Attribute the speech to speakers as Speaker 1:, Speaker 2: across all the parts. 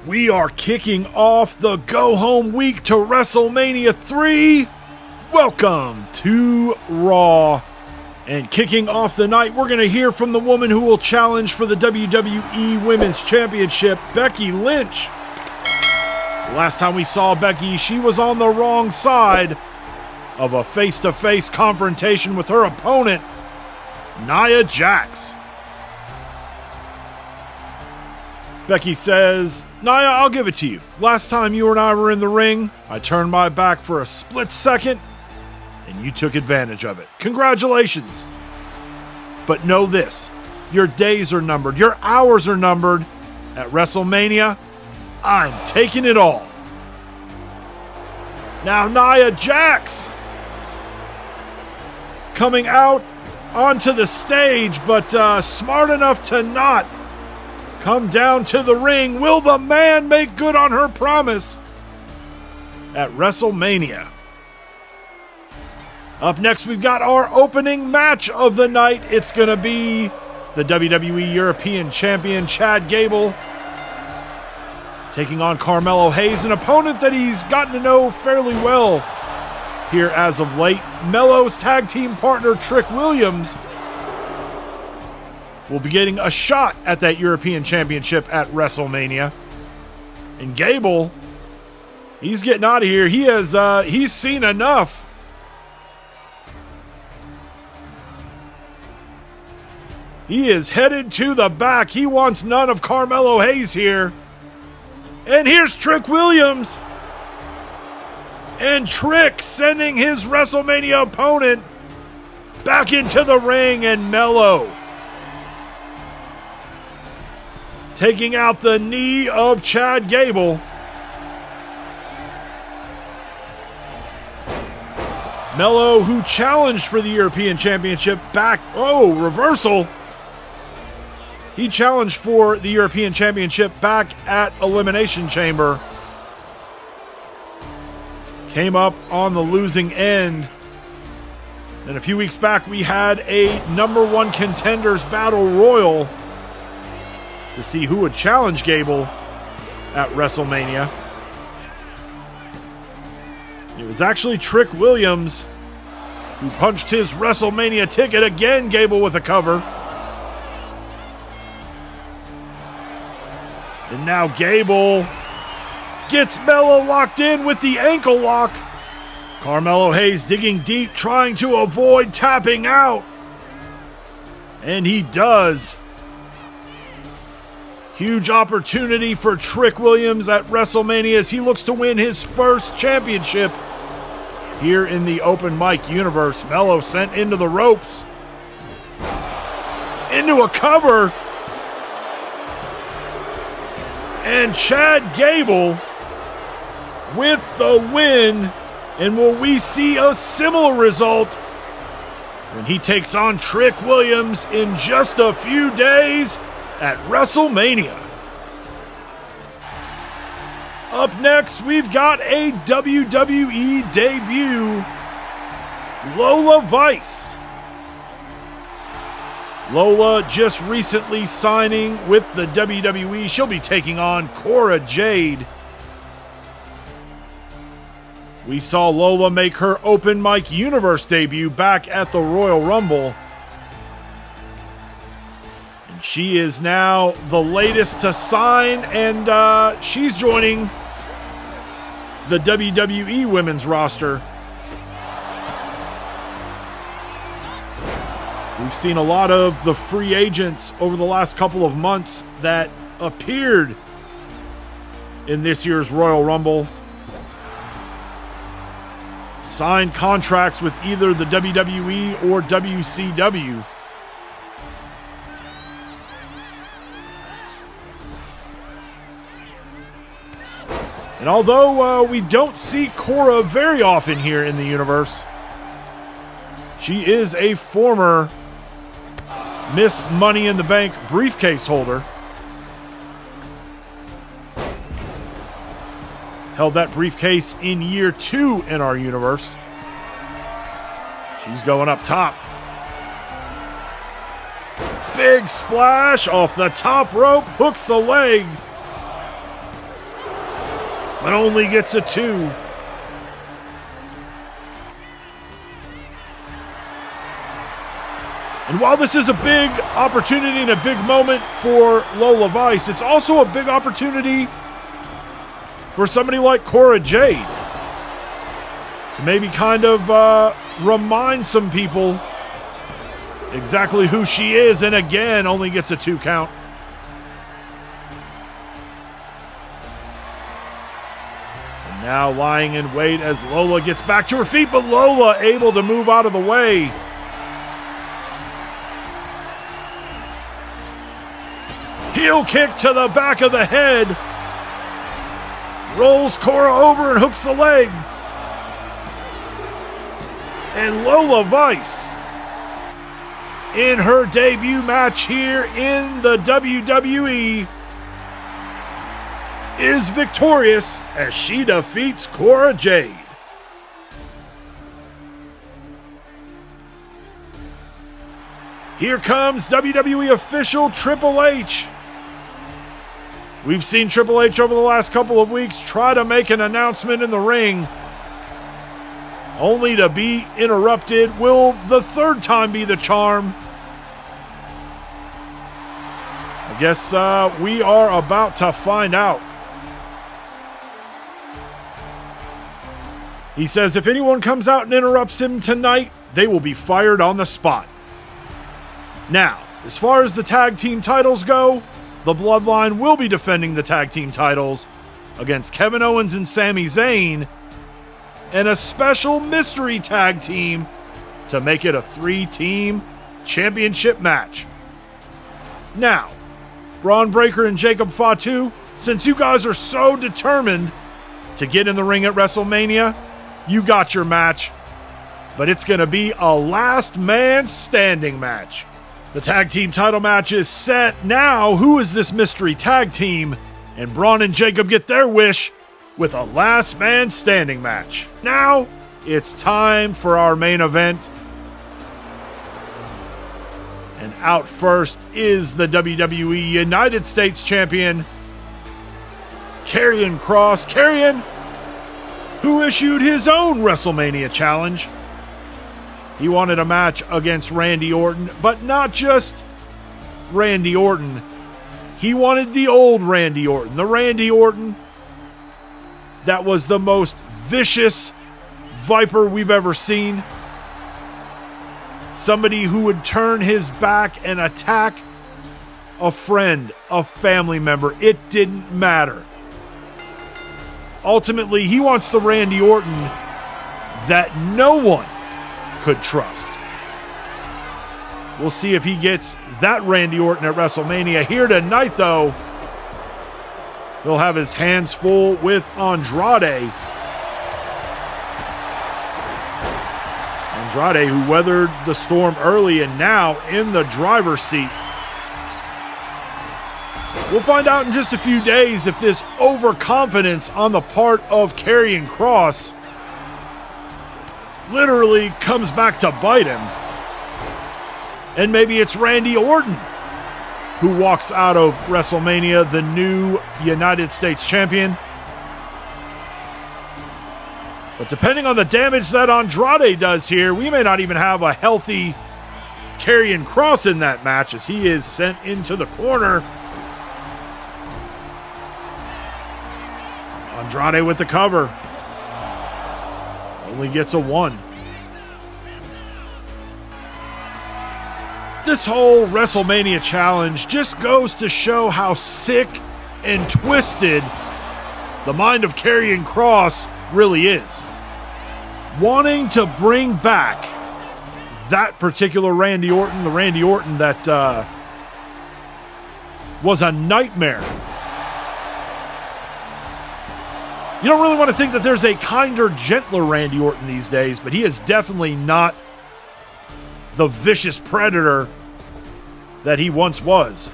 Speaker 1: We are kicking off the go-home week to WrestleMania 3. Welcome to Raw. And kicking off the night, we're going to hear from the woman who will challenge for the WWE Women's Championship, Becky Lynch. Last time we saw Becky, she was on the wrong side of a face-to-face confrontation with her opponent, Nia Jax. Becky says, Nia, I'll give it to you. Last time you and I were in the ring, I turned my back for a split second, and you took advantage of it. Congratulations. But know this, your days are numbered, your hours are numbered. At WrestleMania, I'm taking it all. Now Nia Jax coming out onto the stage, but smart enough to not come down to the ring. Will the man make good on her promise at WrestleMania? Up next, we've got our opening match of the night. It's going to be the WWE European Champion, Chad Gable, taking on Carmelo Hayes, an opponent that he's gotten to know fairly well here as of late. Melo's tag team partner, Trick Williams, will be getting a shot at that European Championship at WrestleMania. And Gable, he's getting out of here. He's seen enough. He is headed to the back. He wants none of Carmelo Hayes here. And here's Trick Williams. And Trick sending his WrestleMania opponent back into the ring, and Melo taking out the knee of Chad Gable. Melo, who challenged for the European Championship back... Oh, reversal. He challenged for the European Championship back at Elimination Chamber. Came up on the losing end. And a few weeks back, we had a #1 contenders battle royal to see who would challenge Gable at WrestleMania. It was actually Trick Williams who punched his WrestleMania ticket. Again, Gable with a cover. And now Gable gets Melo locked in with the ankle lock. Carmelo Hayes digging deep, trying to avoid tapping out. And he does. Huge opportunity for Trick Williams at WrestleMania as he looks to win his first championship here in the open mic universe. Melo sent into the ropes. Into a cover. And Chad Gable with the win. And will we see a similar result when he takes on Trick Williams in just a few days at WrestleMania? Up next, we've got a WWE debut, Lola Vice. Lola just recently signing with the WWE. She'll be taking on Cora Jade. We saw Lola make her Open Mic Universe debut back at the Royal Rumble. And she is now the latest to sign, and she's joining the WWE Women's roster. We've seen a lot of the free agents over the last couple of months that appeared in this year's Royal Rumble signed contracts with either the WWE or WCW. And although we don't see Cora very often here in the universe, she is a former Miss Money in the Bank briefcase holder. Held that briefcase in year 2 in our universe. She's going up top. Big splash off the top rope, hooks the leg. but only gets a 2. And while this is a big opportunity and a big moment for Lola Vice, it's also a big opportunity for somebody like Cora Jade to maybe kind of remind some people exactly who she is, and again, only gets a 2 count. And now lying in wait as Lola gets back to her feet, but Lola able to move out of the way. Heel kick to the back of the head. Rolls Cora over and hooks the leg. And Lola Vice, in her debut match here in the WWE, is victorious as she defeats Cora Jade. Here comes WWE official Triple H. We've seen Triple H over the last couple of weeks try to make an announcement in the ring, only to be interrupted. Will the third time be the charm? I guess we are about to find out. He says if anyone comes out and interrupts him tonight, they will be fired on the spot. Now, as far as the tag team titles go, the Bloodline will be defending the tag team titles against Kevin Owens and Sami Zayn, and a special mystery tag team to make it a 3-team championship match. Now, Braun Breaker and Jacob Fatu, since you guys are so determined to get in the ring at WrestleMania, you got your match, but it's going to be a last man standing match. The tag team title match is set. Now, who is this mystery tag team? And Braun and Jacob get their wish with a last man standing match. Now, it's time for our main event. And out first is the WWE United States Champion, Karrion Kross. Karrion, who issued his own WrestleMania challenge. He wanted a match against Randy Orton, but not just Randy Orton. He wanted the old Randy Orton, the Randy Orton that was the most vicious Viper we've ever seen. Somebody who would turn his back and attack a friend, a family member. It didn't matter. Ultimately, he wants the Randy Orton that no one could trust. We'll see if he gets that Randy Orton at WrestleMania. Here tonight, though, he'll have his hands full with Andrade. Andrade, who weathered the storm early and now in the driver's seat. We'll find out in just a few days if this overconfidence on the part of Karrion Kross literally comes back to bite him. And maybe it's Randy Orton who walks out of WrestleMania the new United States Champion. But depending on the damage that Andrade does here, we may not even have a healthy Karrion Kross in that match as he is sent into the corner. Andrade with the cover. Only gets a 1. This whole WrestleMania challenge just goes to show how sick and twisted the mind of Karrion Kross really is. Wanting to bring back that particular Randy Orton, the Randy Orton that was a nightmare. You don't really want to think that there's a kinder, gentler Randy Orton these days, but he is definitely not the vicious predator that he once was.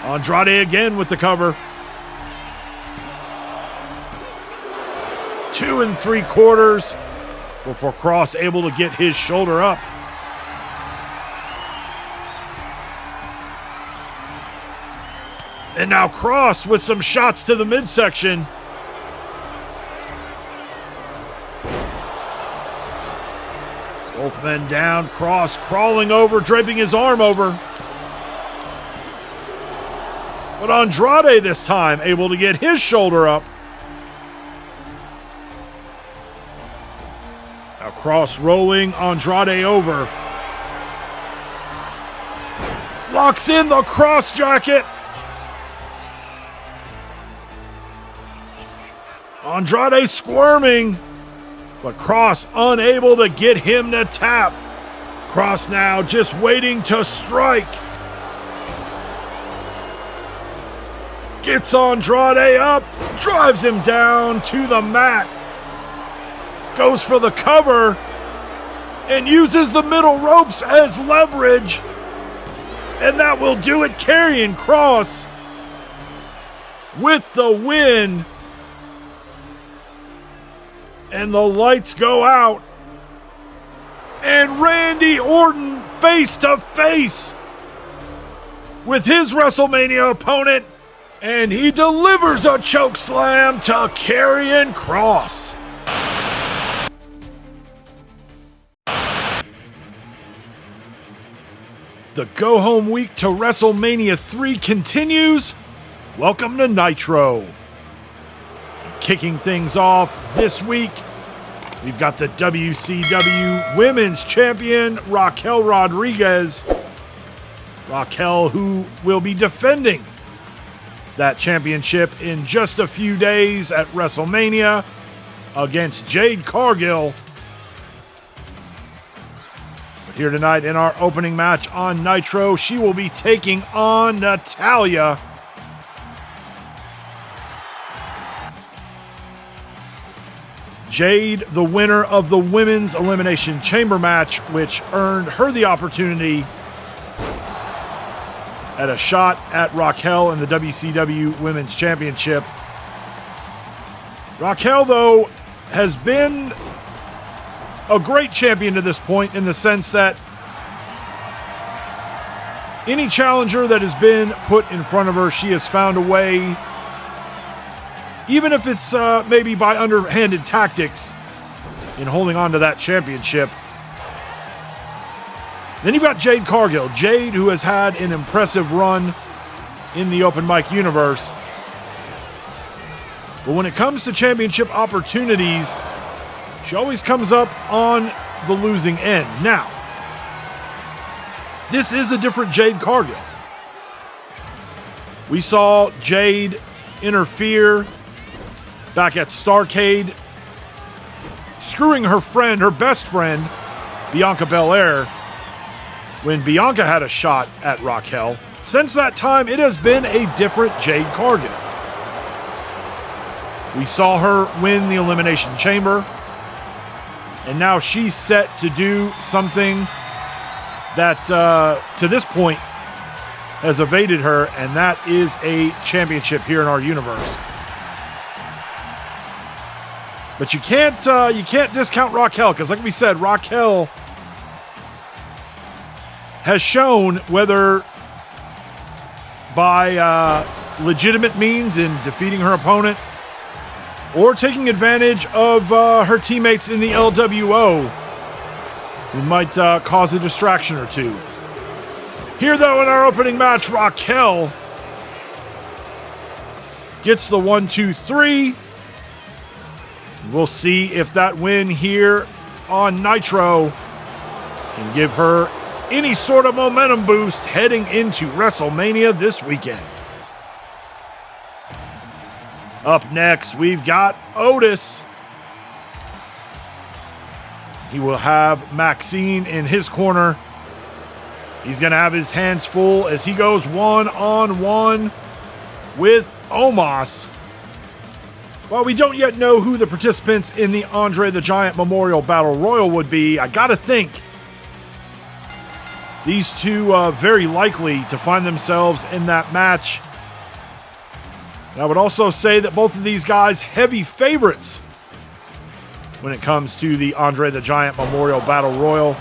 Speaker 1: Andrade again with the cover. 2 3/4 before Kross able to get his shoulder up. And now Kross with some shots to the midsection. Both men down. Kross crawling over, draping his arm over. But Andrade this time able to get his shoulder up. Now Kross rolling Andrade over. Locks in the Kross jacket. Andrade squirming, but Kross unable to get him to tap. Kross now just waiting to strike. Gets Andrade up, drives him down to the mat. Goes for the cover and uses the middle ropes as leverage. And that will do it. Karrion Kross with the win. And the lights go out. And Randy Orton face to face with his WrestleMania opponent. And he delivers a choke slam to Karrion Kross. The go-home week to WrestleMania 3 continues. Welcome to NITRO. Kicking things off this week, we've got the WCW Women's Champion, Raquel Rodriguez. Raquel, who will be defending that championship in just a few days at WrestleMania against Jade Cargill. But here tonight in our opening match on NITRO, she will be taking on Natalya. Jade, the winner of the Women's Elimination Chamber match, which earned her the opportunity at a shot at Raquel in the WCW Women's Championship. Raquel, though, has been a great champion to this point in the sense that any challenger that has been put in front of her, she has found a way, even if it's maybe by underhanded tactics, in holding on to that championship. Then you've got Jade Cargill. Jade, who has had an impressive run in the open mic universe. But when it comes to championship opportunities, she always comes up on the losing end. Now, this is a different Jade Cargill. We saw Jade interfere back at Starrcade, screwing her friend, her best friend, Bianca Belair, when Bianca had a shot at Raquel. Since that time, it has been a different Jade Cargill. We saw her win the Elimination Chamber, and now she's set to do something that, to this point, has evaded her, and that is a championship here in our universe. But you can't discount Raquel, because like we said, Raquel has shown, whether by legitimate means in defeating her opponent or taking advantage of her teammates in the LWO, who might cause a distraction or two. Here, though, in our opening match, Raquel gets the 1-2-3. We'll see if that win here on NITRO can give her any sort of momentum boost heading into WrestleMania this weekend. Up next, we've got Otis. He will have Maxine in his corner. He's going to have his hands full as he goes one-on-one with Omos. While we don't yet know who the participants in the Andre the Giant Memorial Battle Royal would be, I gotta think these two very likely to find themselves in that match. And I would also say that both of these guys heavy favorites when it comes to the Andre the Giant Memorial Battle Royal.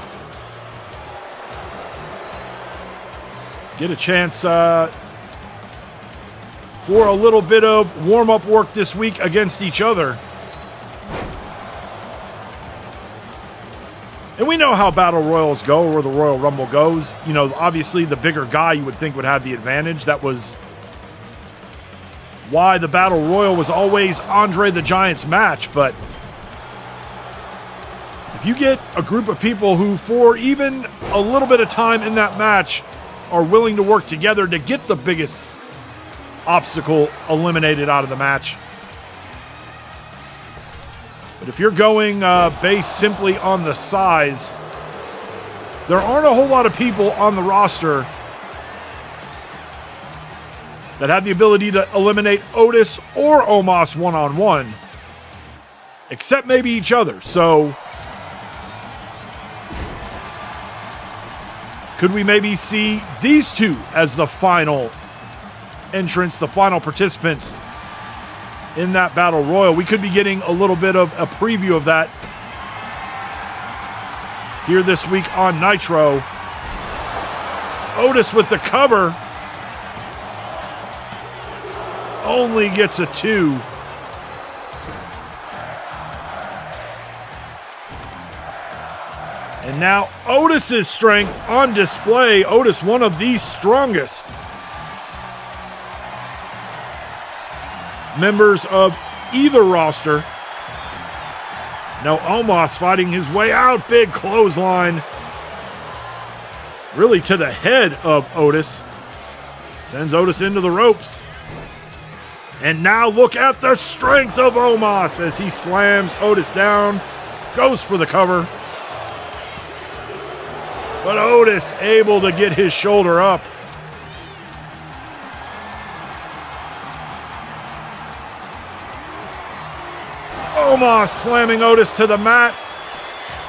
Speaker 1: Get a chance for a little bit of warm-up work this week against each other. And we know how Battle Royals go, or the Royal Rumble goes. You know, obviously the bigger guy you would think would have the advantage. That was why the Battle Royal was always Andre the Giant's match. But if you get a group of people who, for even a little bit of time in that match, are willing to work together to get the biggest obstacle eliminated out of the match. But if you're going based simply on the size, there aren't a whole lot of people on the roster that have the ability to eliminate Otis or Omos one-on-one, except maybe each other. So could we maybe see these two as the final entrants, the final participants in that Battle Royal? We could be getting a little bit of a preview of that here this week on Nitro. Otis with the cover only gets a 2. And now Otis's strength on display. Otis, one of the strongest members of either roster. Now Omos fighting his way out. Big clothesline. Really to the head of Otis. Sends Otis into the ropes. And now look at the strength of Omos as he slams Otis down. Goes for the cover. But Otis able to get his shoulder up. Omos slamming Otis to the mat.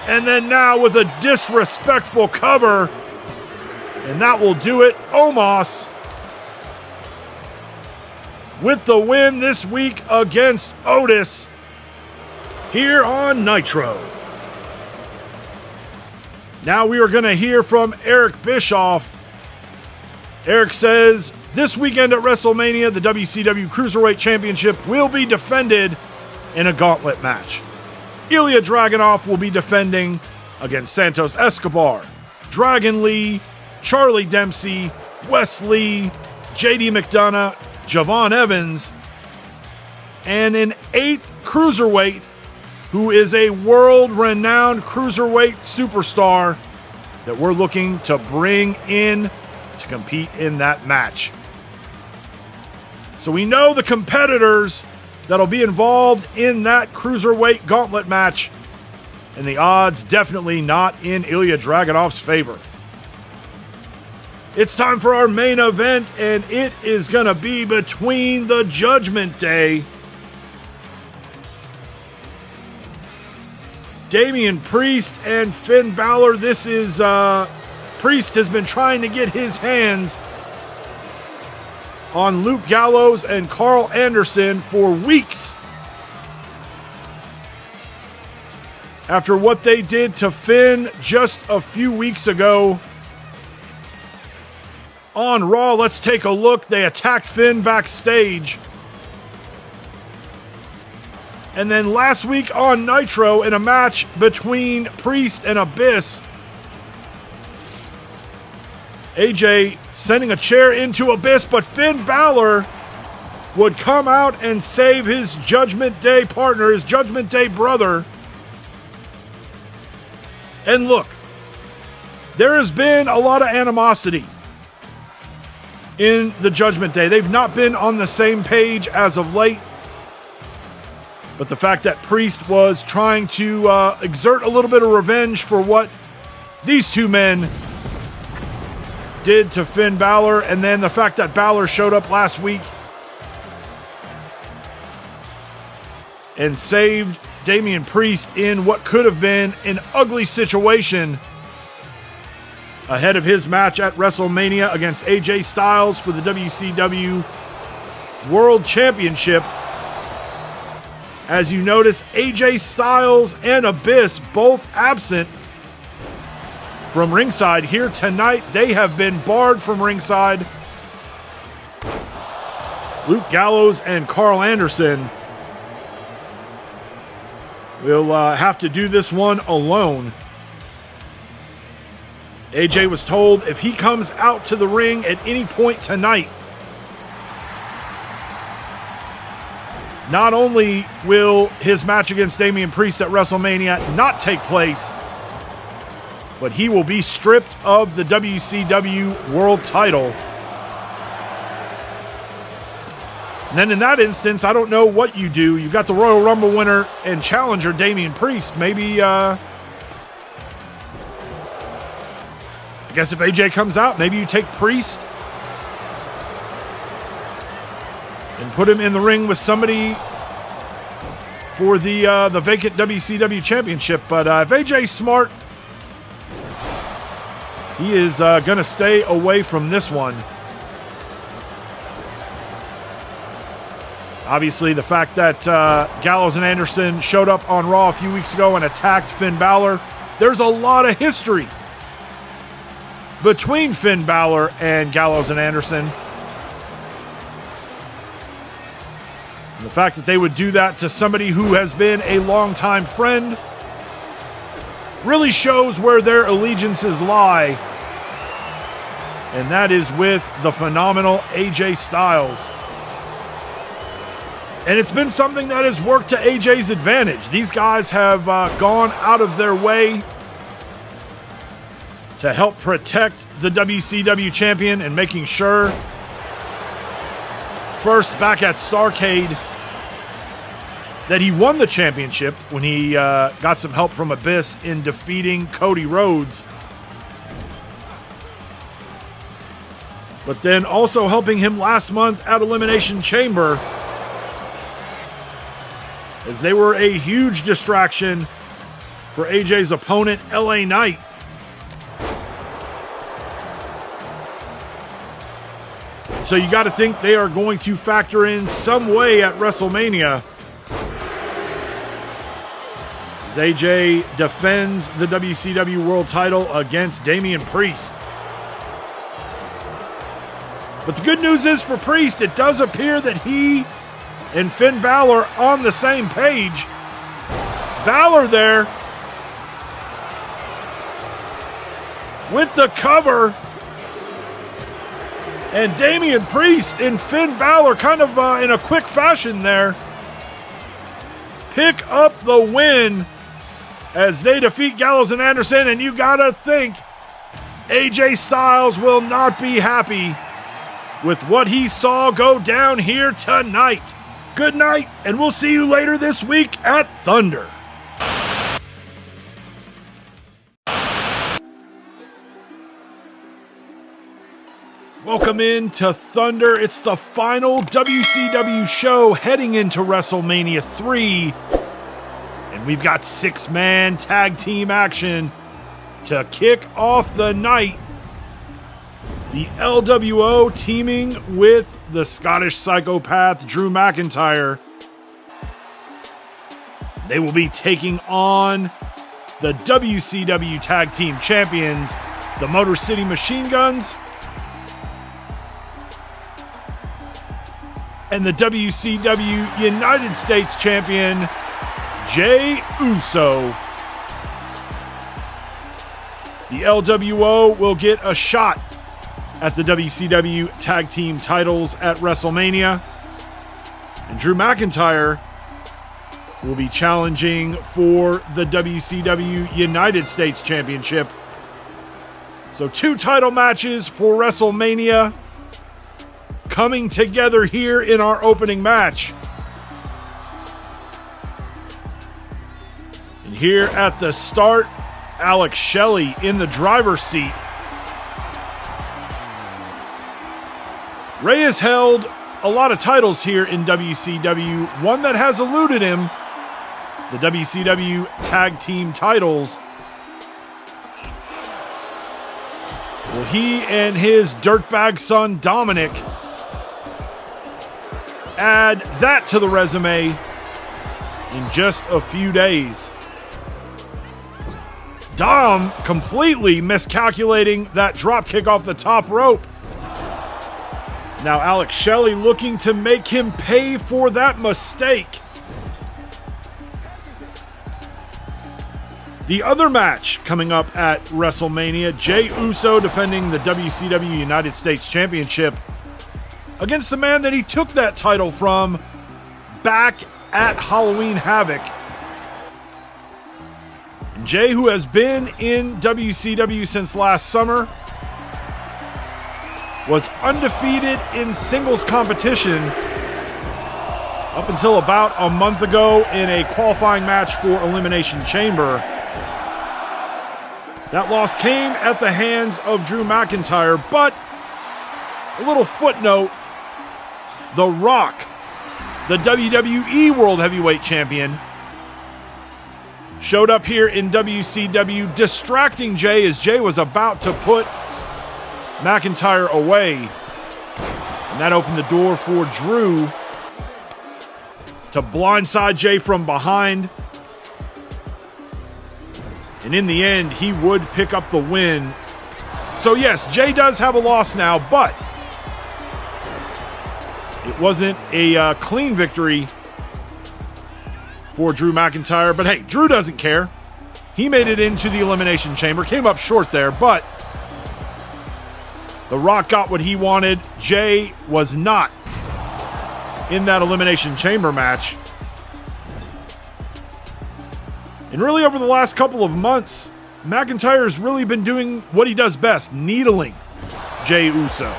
Speaker 1: And then now with a disrespectful cover. And that will do it. Omos with the win this week against Otis here on Nitro. Now we are going to hear from Eric Bischoff. Eric says, this weekend at WrestleMania, the WCW Cruiserweight Championship will be defended in a gauntlet match. Ilya Dragunov will be defending against Santos Escobar, Dragon Lee, Charlie Dempsey, Wes Lee, JD McDonough, Javon Evans, and an 8th cruiserweight who is a world-renowned cruiserweight superstar that we're looking to bring in to compete in that match. So we know the competitors that'll be involved in that cruiserweight gauntlet match, and the odds definitely not in Ilya Dragunov's favor. It's time for our main event, and it is going to be between the Judgment Day. Damian Priest and Finn Balor. This is, Priest has been trying to get his hands on Luke Gallows and Karl Anderson for weeks. After what they did to Finn just a few weeks ago on Raw, let's take a look. They attacked Finn backstage. And then last week on Nitro, in a match between Priest and Abyss, AJ sending a chair into Abyss, but Finn Balor would come out and save his Judgment Day partner, his Judgment Day brother. And look, there has been a lot of animosity in the Judgment Day. They've not been on the same page as of late. But the fact that Priest was trying to exert a little bit of revenge for what these two men did to Finn Balor, and then the fact that Balor showed up last week and saved Damian Priest in what could have been an ugly situation ahead of his match at WrestleMania against AJ Styles for the WCW World Championship. As you notice, AJ Styles and Abyss both absent from ringside here tonight. They have been barred from ringside. Luke Gallows and Karl Anderson will have to do this one alone. AJ was told if he comes out to the ring at any point tonight, not only will his match against Damian Priest at WrestleMania not take place, but he will be stripped of the WCW World title. And then in that instance, I don't know what you do. You've got the Royal Rumble winner and challenger, Damian Priest. Maybe, I guess if AJ comes out, maybe you take Priest and put him in the ring with somebody for the vacant WCW Championship. But if AJ's smart, he is going to stay away from this one. Obviously, the fact that Gallows and Anderson showed up on Raw a few weeks ago and attacked Finn Balor, there's a lot of history between Finn Balor and Gallows and Anderson. And the fact that they would do that to somebody who has been a longtime friend really shows where their allegiances lie. And that is with the phenomenal AJ Styles. And it's been something that has worked to AJ's advantage. These guys have gone out of their way to help protect the WCW champion and making sure, first back at Starrcade, that he won the championship when he got some help from Abyss in defeating Cody Rhodes. But then also helping him last month at Elimination Chamber, as they were a huge distraction for AJ's opponent, LA Knight. So you got to think they are going to factor in some way at WrestleMania as AJ defends the WCW World title against Damian Priest. But the good news is for Priest, it does appear that he and Finn Balor on the same page. Balor there with the cover, and Damian Priest and Finn Balor kind of in a quick fashion there pick up the win as they defeat Gallows and Anderson. And you gotta think AJ Styles will not be happy with what he saw go down here tonight. Good night, and we'll see you later this week at Thunder. Welcome in to Thunder. It's the final WCW show heading into WrestleMania 3. And we've got 6-man tag team action to kick off the night. The LWO teaming with the Scottish psychopath Drew McIntyre. They will be taking on the WCW Tag Team Champions, the Motor City Machine Guns, and the WCW United States Champion, Jey Uso. The LWO will get a shot at the WCW Tag Team titles at WrestleMania. And Drew McIntyre will be challenging for the WCW United States Championship. So 2 title matches for WrestleMania coming together here in our opening match. And here at the start, Alex Shelley in the driver's seat. Rey has held a lot of titles here in WCW. One that has eluded him, the WCW Tag Team titles. Will he and his dirtbag son Dominik add that to the resume in just a few days? Dom completely miscalculating that drop kick off the top rope. Now Alex Shelley looking to make him pay for that mistake. The other match coming up at WrestleMania, Jey Uso defending the WCW United States Championship against the man that he took that title from back at Halloween Havoc. Jey, who has been in WCW since last summer, was undefeated in singles competition up until about a month ago in a qualifying match for Elimination Chamber. That loss came at the hands of Drew McIntyre, but a little footnote, The Rock, the WWE World Heavyweight Champion, showed up here in WCW distracting Jey as Jey was about to put McIntyre away. And that opened the door for Drew to blindside Jey from behind. And in the end, he would pick up the win. So yes, Jey does have a loss now, but it wasn't a clean victory for Drew McIntyre. But hey, Drew doesn't care. He made it into the Elimination Chamber. Came up short there, but The Rock got what he wanted. Jey was not in that Elimination Chamber match. And really over the last couple of months, McIntyre's really been doing what he does best, needling Jey Uso,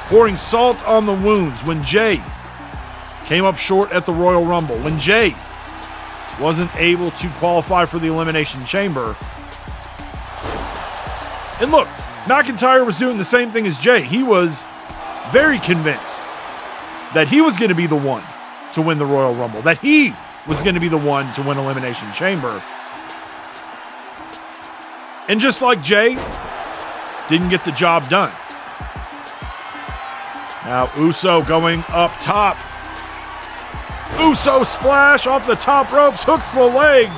Speaker 1: pouring salt on the wounds when Jey came up short at the Royal Rumble, when Jey wasn't able to qualify for the Elimination Chamber. And look, McIntyre was doing the same thing as Jey. He was very convinced that he was going to be the one to win the Royal Rumble, that he was going to be the one to win Elimination Chamber. And just like Jey, didn't get the job done. Now Uso going up top. Uso splash off the top ropes, hooks the leg.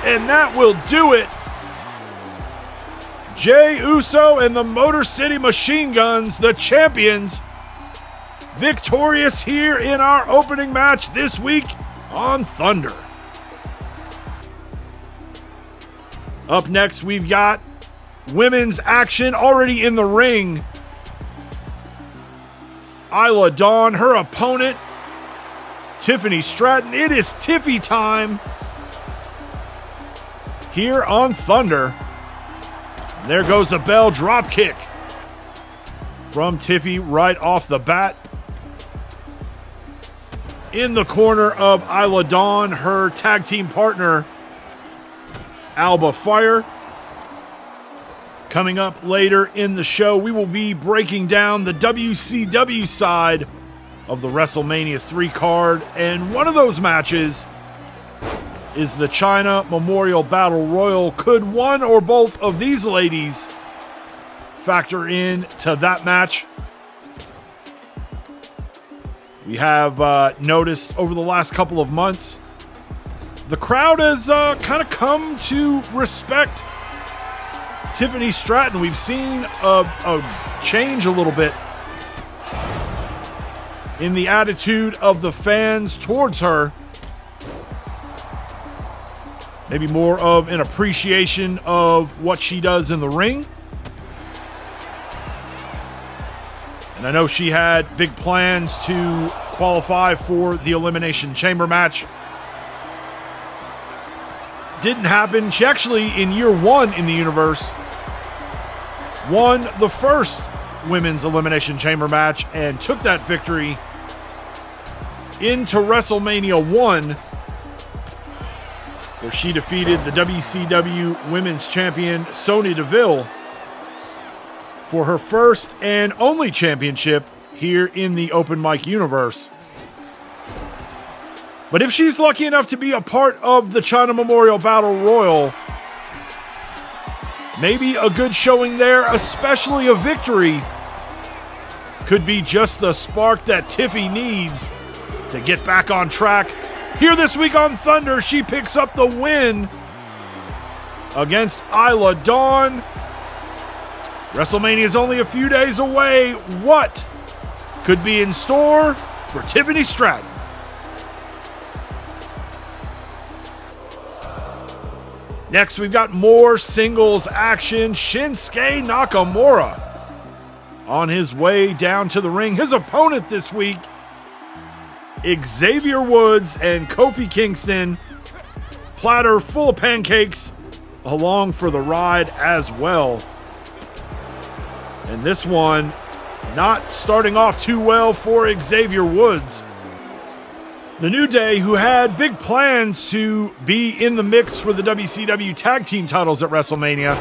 Speaker 1: And that will do it. Jey Uso and the Motor City Machine Guns, the champions, victorious here in our opening match this week on Thunder. Up next, we've got women's action already in the ring. Isla Dawn, her opponent, Tiffany Stratton. It is Tiffy time here on Thunder. And there goes the bell, drop kick from Tiffy right off the bat. In the corner of Isla Dawn, her tag team partner, Alba Fire. Coming up later in the show, we will be breaking down the WCW side of the WrestleMania 3 card, and one of those matches is the China Memorial Battle Royal. Could one or both of these ladies factor in to that match? We have noticed over the last couple of months, the crowd has kind of come to respect Tiffany Stratton. We've seen a change a little bit in the attitude of the fans towards her. Maybe more of an appreciation of what she does in the ring. And I know she had big plans to qualify for the Elimination Chamber match. Didn't happen. She actually, in year one in the universe, won the first Women's Elimination Chamber match and took that victory into WrestleMania 1, where she defeated the WCW Women's Champion Sonya Deville for her first and only championship here in the open mic universe. But if she's lucky enough to be a part of the China Memorial Battle Royal, maybe a good showing there, especially a victory, could be just the spark that Tiffy needs to get back on track. Here this week on Thunder, she picks up the win against Isla Dawn. WrestleMania is only a few days away. What could be in store for Tiffany Stratton? Next, we've got more singles action. Shinsuke Nakamura on his way down to the ring. His opponent this week, Xavier Woods and Kofi Kingston. Platter full of pancakes along for the ride as well. And this one not starting off too well for Xavier Woods. The New Day, who had big plans to be in the mix for the WCW Tag Team titles at WrestleMania.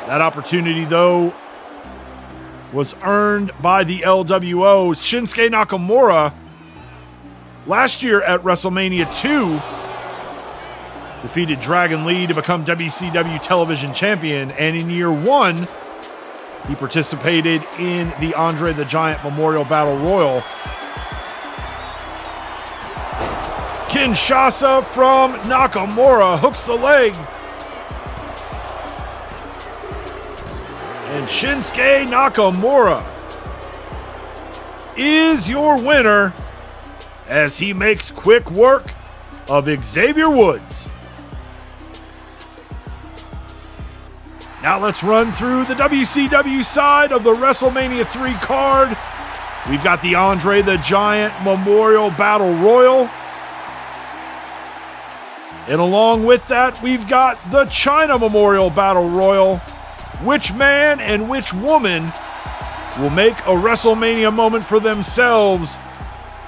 Speaker 1: That opportunity, though, was earned by the LWO. Shinsuke Nakamura, last year at WrestleMania 2, defeated Dragon Lee to become WCW Television Champion. And in year 1, he participated in the Andre the Giant Memorial Battle Royal. Kinshasa from Nakamura hooks the leg. And Shinsuke Nakamura is your winner as he makes quick work of Xavier Woods. Now let's run through the WCW side of the WrestleMania 3 card. We've got the Andre the Giant Memorial Battle Royal. And along with that, we've got the China Memorial Battle Royal. Which man and which woman will make a WrestleMania moment for themselves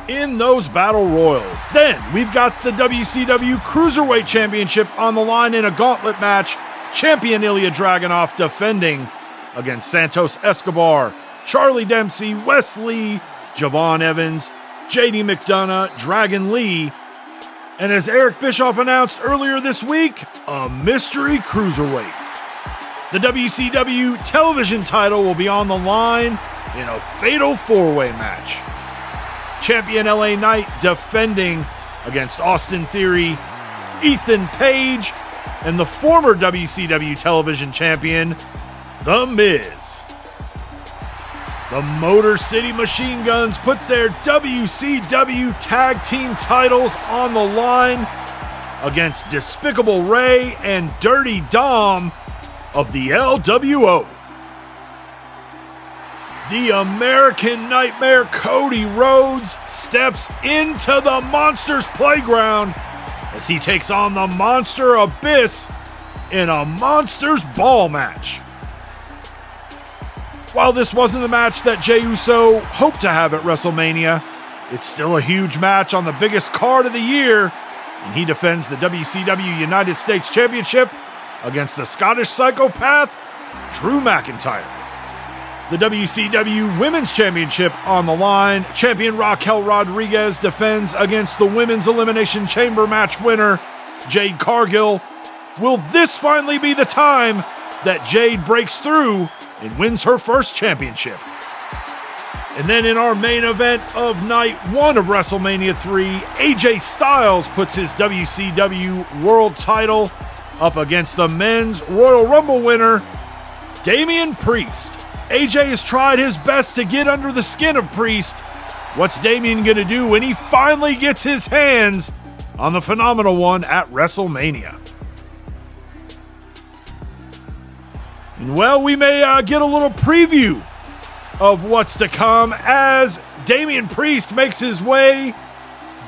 Speaker 1: in those battle royals? Then we've got the WCW Cruiserweight Championship on the line in a gauntlet match. Champion Ilya Dragunov defending against Santos Escobar, Charlie Dempsey, Wes Lee, Javon Evans, JD McDonough, Dragon Lee, and as Eric Bischoff announced earlier this week, a mystery cruiserweight. The WCW television title will be on the line in a fatal four-way match. Champion LA Knight defending against Austin Theory, Ethan Page, and the former WCW television champion, The Miz. The Motor City Machine Guns put their WCW Tag Team titles on the line against Despicable Ray and Dirty Dom of the LWO. The American Nightmare Cody Rhodes steps into the Monsters Playground as he takes on the Monster Abyss in a Monsters Ball match. While this wasn't the match that Jey Uso hoped to have at WrestleMania, it's still a huge match on the biggest card of the year, and he defends the WCW United States Championship against the Scottish psychopath, Drew McIntyre. The WCW Women's Championship on the line. Champion Raquel Rodriguez defends against the Women's Elimination Chamber match winner, Jade Cargill. Will this finally be the time that Jade breaks through and wins her first championship? And then in our main event of night 1 of WrestleMania 3, AJ Styles puts his WCW World title up against the Men's Royal Rumble winner, Damian Priest. AJ has tried his best to get under the skin of Priest. What's Damian going to do when he finally gets his hands on the Phenomenal One at WrestleMania? And well, we may get a little preview of what's to come as Damian Priest makes his way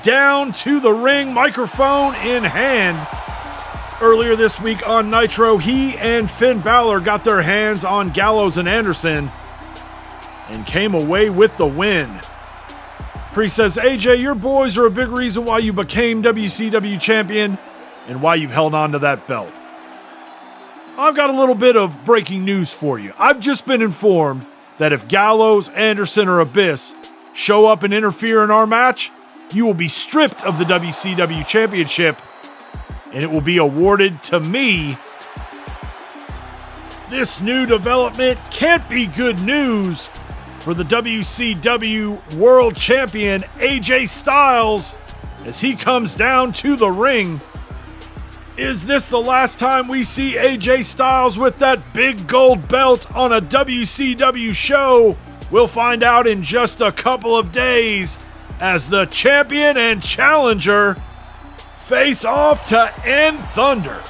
Speaker 1: down to the ring, microphone in hand. Earlier this week on Nitro, he and Finn Balor got their hands on Gallows and Anderson and came away with the win. Priest says, AJ, your boys are a big reason why you became WCW champion and why you've held on to that belt. I've got a little bit of breaking news for you. I've just been informed that if Gallows, Anderson, or Abyss show up and interfere in our match, you will be stripped of the WCW championship and it will be awarded to me. This new development can't be good news for the WCW World Champion AJ Styles as he comes down to the ring. Is this the last time we see AJ Styles with that big gold belt on a WCW show? We'll find out in just a couple of days as the champion and challenger face off to end Thunder.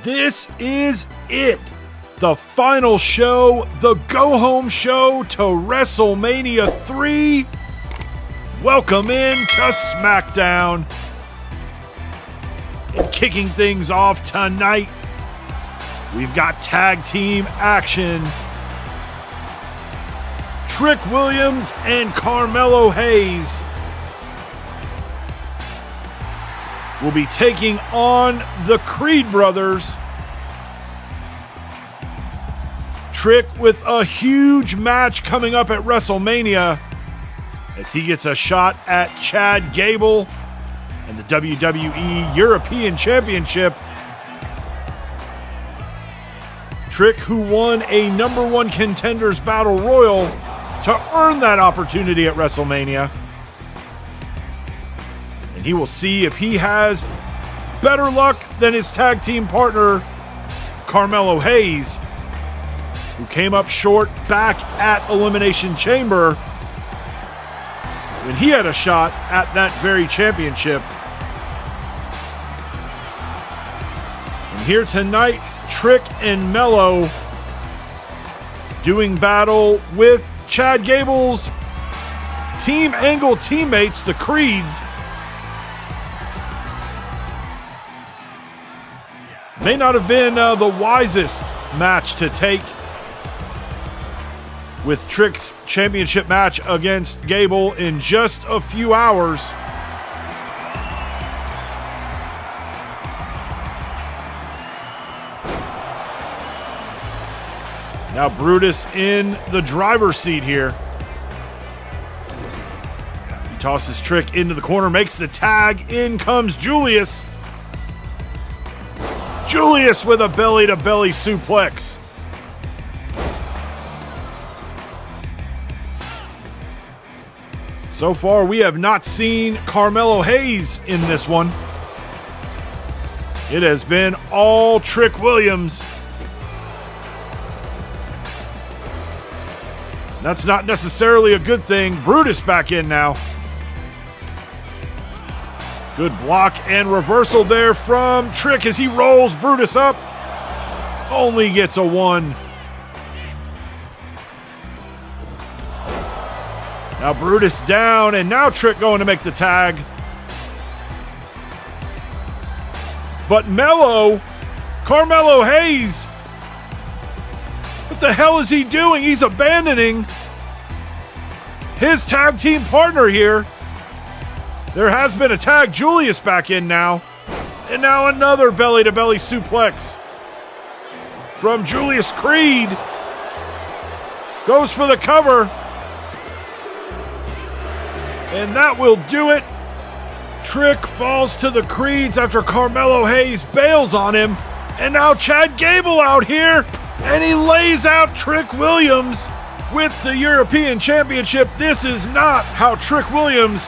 Speaker 1: This is it. The final show, the go-home show to WrestleMania 3. Welcome in to SmackDown. And kicking things off tonight, we've got tag team action. Trick Williams and Carmelo Hayes will be taking on the Creed brothers. Trick with a huge match coming up at WrestleMania as he gets a shot at Chad Gable and the WWE European Championship. Trick, who won a number one contenders battle royal to earn that opportunity at WrestleMania. And he will see if he has better luck than his tag team partner, Carmelo Hayes, who came up short back at Elimination Chamber when he had a shot at that very championship. And here tonight, Trick and Mello doing battle with Chad Gable's Team Angle teammates, the Creeds. May not have been the wisest match to take, with Trick's championship match against Gable in just a few hours. Now Brutus in the driver's seat here. He tosses Trick into the corner, makes the tag. In comes Julius. Julius with a belly-to-belly suplex. So far, we have not seen Carmelo Hayes in this one. It has been all Trick Williams. That's not necessarily a good thing. Brutus back in now. Good block and reversal there from Trick as he rolls Brutus up. Only gets a 1. Now Brutus down, and now Trick going to make the tag. But Carmelo Hayes, what the hell is he doing? He's abandoning his tag team partner here. There has been a tag. Julius back in now. And now another belly-to-belly suplex from Julius Creed. Goes for the cover. And that will do it. Trick falls to the Creeds after Carmelo Hayes bails on him. And now Chad Gable out here. And he lays out Trick Williams with the European Championship. This is not how Trick Williams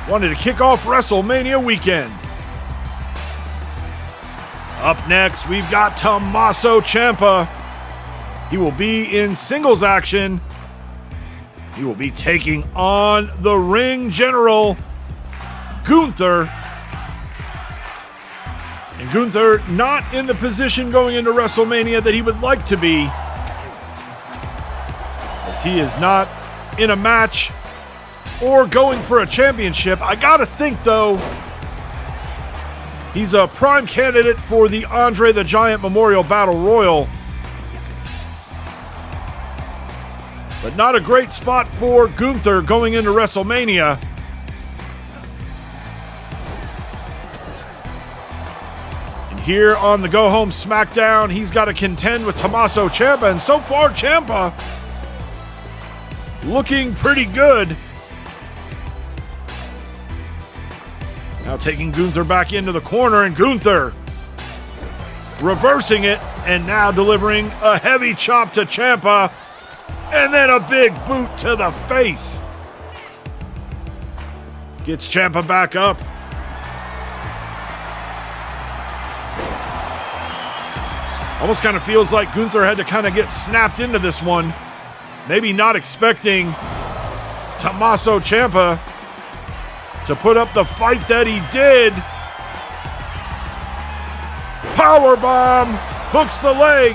Speaker 1: wanted to kick off WrestleMania weekend. Up next, we've got Tommaso Ciampa. He will be in singles action. He will be taking on the ring general, Gunther. And Gunther not in the position going into WrestleMania that he would like to be, as he is not in a match or going for a championship. I gotta think, though, he's a prime candidate for the Andre the Giant Memorial Battle Royal. But not a great spot for Gunther going into WrestleMania. And here on the Go Home SmackDown, he's got to contend with Tommaso Ciampa. And so far, Ciampa looking pretty good. Now taking Gunther back into the corner, and Gunther reversing it, and now delivering a heavy chop to Ciampa. And then a big boot to the face. Gets Ciampa back up. Almost kind of feels like Gunther had to kind of get snapped into this one. Maybe not expecting Tommaso Ciampa to put up the fight that he did. Powerbomb, hooks the leg.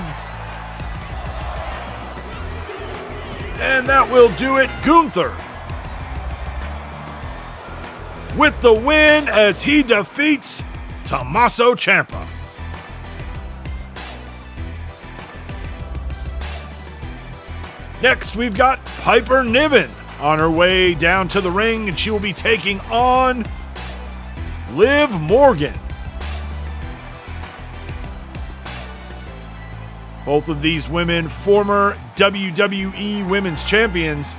Speaker 1: And that will do it. Gunther with the win as he defeats Tommaso Ciampa. Next, we've got Piper Niven on her way down to the ring, and she will be taking on Liv Morgan. Both of these women, former WWE Women's Champions.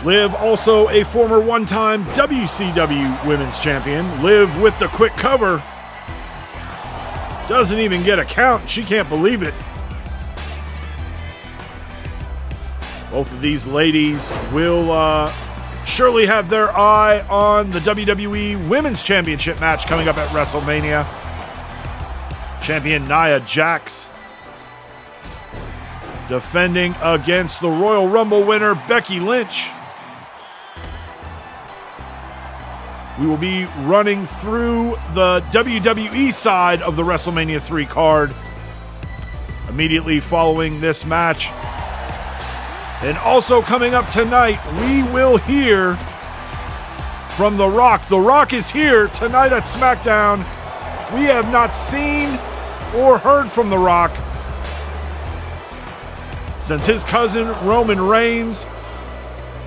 Speaker 1: Liv, also a former one-time WCW Women's Champion. Liv with the quick cover. Doesn't even get a count. She can't believe it. Both of these ladies will surely have their eye on the WWE Women's Championship match coming up at WrestleMania. Champion Nia Jax defending against the Royal Rumble winner Becky Lynch. We will be running through the WWE side of the WrestleMania 3 card immediately following this match. And also coming up tonight, we will hear from The Rock. The Rock is here tonight at SmackDown. We have not seen or heard from The Rock since his cousin Roman Reigns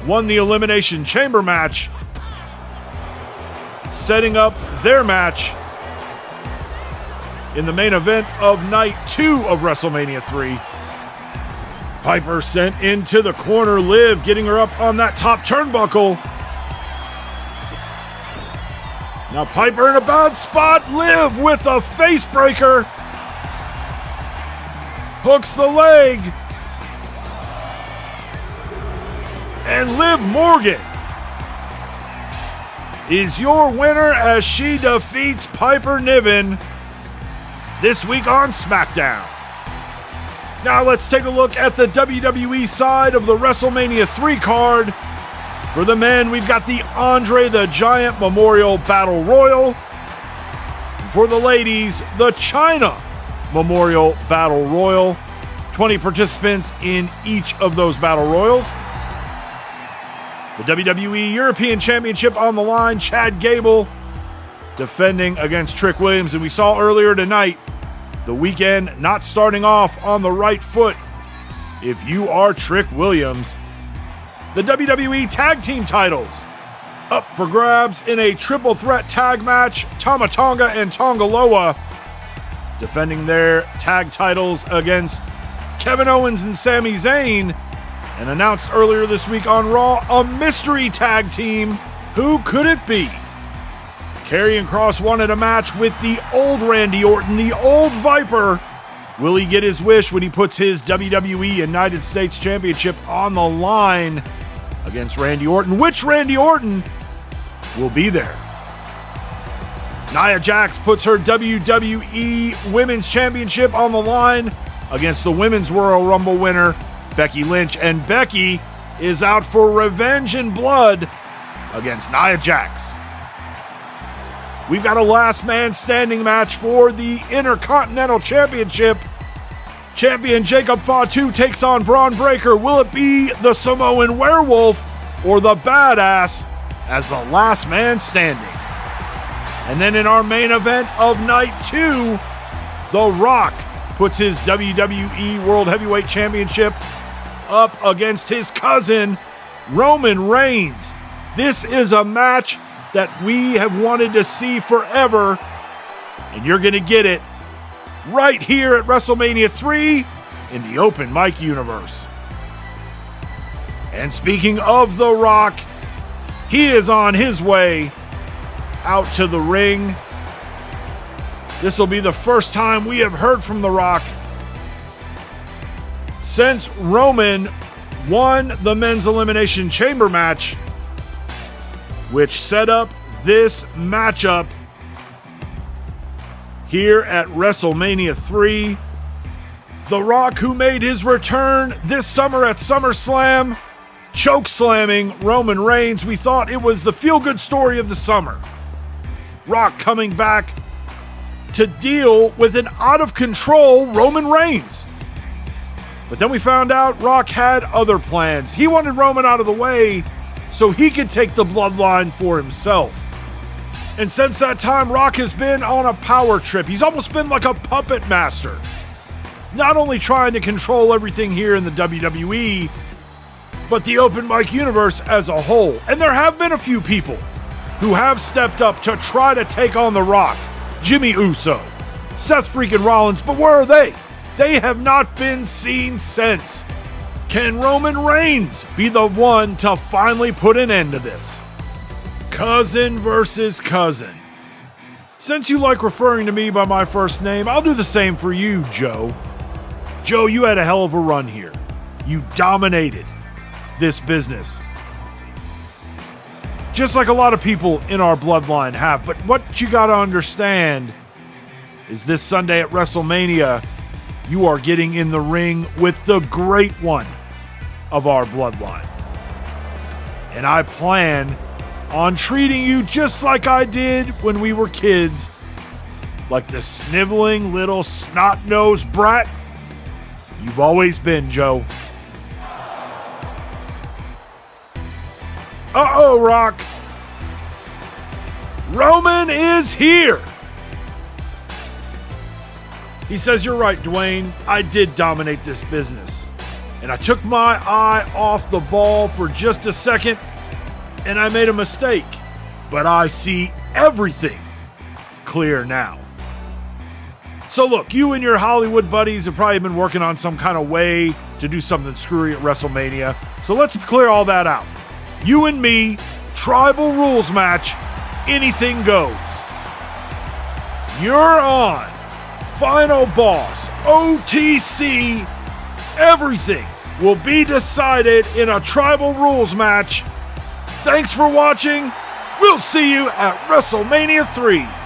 Speaker 1: won the Elimination Chamber match, setting up their match in the main event of night 2 of WrestleMania 3. Piper sent into the corner. Liv getting her up on that top turnbuckle. Now Piper in a bad spot. Liv with a face breaker. Hooks the leg. And Liv Morgan is your winner as she defeats Piper Niven this week on SmackDown. Now let's take a look at the WWE side of the WrestleMania 3 card. For the men, we've got the Andre the Giant Memorial Battle Royal. For the ladies, the China Memorial Battle Royal. 20 participants in each of those Battle Royals. The WWE European Championship on the line, Chad Gable defending against Trick Williams. And we saw earlier tonight, the weekend not starting off on the right foot if you are Trick Williams. The WWE Tag Team titles up for grabs in a triple threat tag match. Tama Tonga and Tonga Loa defending their tag titles against Kevin Owens and Sami Zayn. And announced earlier this week on Raw, a mystery tag team. Who could it be? Karrion Kross wanted a match with the old Randy Orton, the old Viper. Will he get his wish when he puts his WWE United States Championship on the line against Randy Orton? Which Randy Orton will be there? Nia Jax puts her WWE Women's Championship on the line against the Women's Royal Rumble winner, Becky Lynch. And Becky is out for revenge and blood against Nia Jax. We've got a last man standing match for the Intercontinental Championship. Champion Jacob Fatu takes on Braun Breaker. Will it be the Samoan Werewolf or the Badass as the last man standing? And then in our main event of night 2, The Rock puts his WWE World Heavyweight Championship up against his cousin, Roman Reigns. This is a match that we have wanted to see forever, and you're going to get it right here at WrestleMania 3 in the Open Mic universe. And speaking of The Rock, he is on his way out to the ring. This will be the first time we have heard from The Rock since Roman won the Men's Elimination Chamber match which set up this matchup here at WrestleMania 3. The Rock, who made his return this summer at SummerSlam, choke slamming Roman Reigns. We thought it was the feel-good story of the summer. Rock coming back to deal with an out-of-control Roman Reigns. But then we found out Rock had other plans. He wanted Roman out of the way so he could take the bloodline for himself. And since that time, Rock has been on a power trip. He's almost been like a puppet master. Not only trying to control everything here in the WWE, but the open mic universe as a whole. And there have been a few people who have stepped up to try to take on The Rock. Jimmy Uso, Seth freaking Rollins, but where are they? They have not been seen since. Can Roman Reigns be the one to finally put an end to this? Cousin versus cousin. Since you like referring to me by my first name, I'll do the same for you, Joe. Joe, you had a hell of a run here. You dominated this business. Just like a lot of people in our bloodline have. But what you gotta understand is this Sunday at WrestleMania, you are getting in the ring with the great one of our bloodline. And I plan on treating you just like I did when we were kids, like the sniveling little snot-nosed brat you've always been, Joe. Uh-oh, Rock. Roman is here. He says, you're right, Dwayne. I did dominate this business. And I took my eye off the ball for just a second, and I made a mistake. But I see everything clear now. So look, you and your Hollywood buddies have probably been working on some kind of way to do something screwy at WrestleMania. So let's clear all that out. You and me, tribal rules match, anything goes. You're on. Final boss, OTC, everything will be decided in a tribal rules match. Thanks for watching. We'll see you at WrestleMania 3.